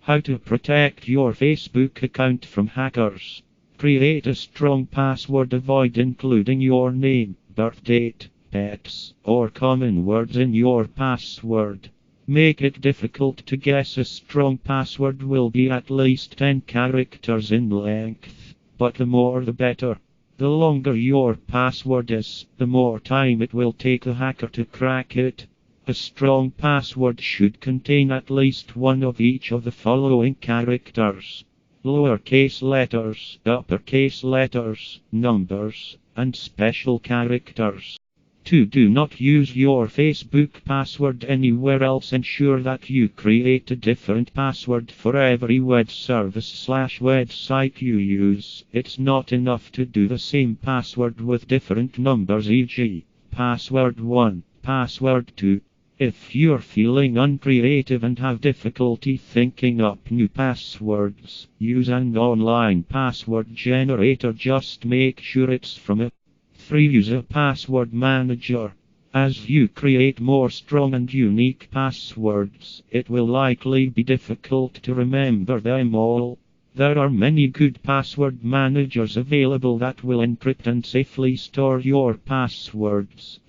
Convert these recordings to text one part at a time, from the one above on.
How to protect your Facebook account from hackers. Create a strong password. Avoid including your name, birth date, pets, or common words in your password. Make it difficult to guess. A strong password will be at least 10 characters in length, but the more the better. The longer your password is, the more time it will take the hacker to crack it. A strong password should contain at least one of each of the following characters: lowercase letters, uppercase letters, numbers, and special characters. 2. Do not use your Facebook password anywhere else. Ensure that you create a different password for every web service/website you use. It's not enough to do the same password with different numbers, e.g., password 1, password 2. If you're feeling uncreative and have difficulty thinking up new passwords, use an online password generator. Just make sure it's from a 3. Use a password manager. As you create more strong and unique passwords, it will likely be difficult to remember them all. There are many good password managers available that will encrypt and safely store your passwords.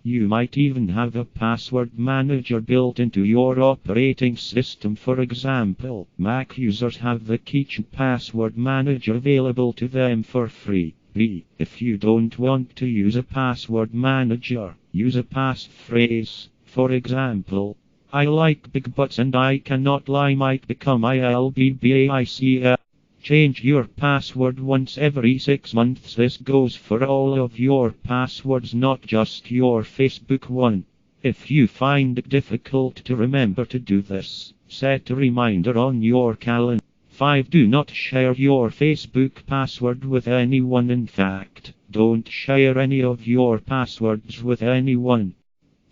You might even have a password manager built into your operating system. For example, Mac users have the Keychain password manager available to them for free. If you don't want to use a password manager, use a passphrase. For example, I like big butts and I cannot lie might become ILBBAIC. Change your password once every 6 months. This goes for all of your passwords, not just your Facebook one. If you find it difficult to remember to do this, set a reminder on your calendar. 5. Do not share your Facebook password with anyone. In fact, don't share any of your passwords with anyone.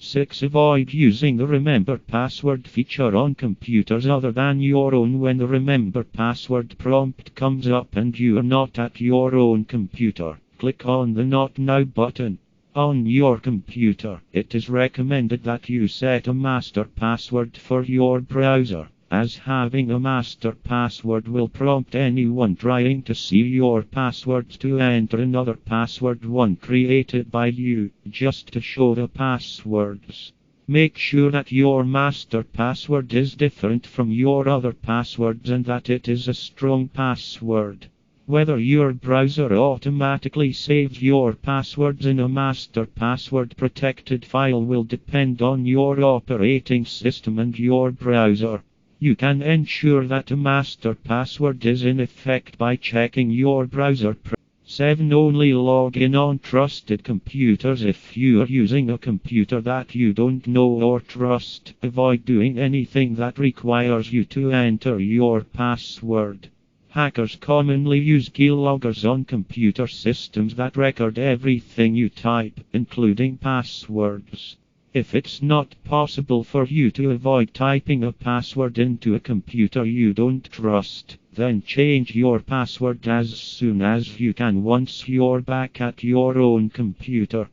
6. Avoid using the Remember Password feature on computers other than your own. When the Remember Password prompt comes up and you are not at your own computer, click on the Not Now button. On your computer, it is recommended that you set a master password for your browser, as having a master password will prompt anyone trying to see your password to enter another password, one created by you, just to show the passwords. Make sure that your master password is different from your other passwords and that it is a strong password. Whether your browser automatically saves your passwords in a master password protected file will depend on your operating system and your browser. You can ensure that a master password is in effect by checking your browser. 7. Only log in on trusted computers. If you are using a computer that you don't know or trust, avoid doing anything that requires you to enter your password. Hackers commonly use keyloggers on computer systems that record everything you type, including passwords. If it's not possible for you to avoid typing a password into a computer you don't trust, then change your password as soon as you can once you're back at your own computer.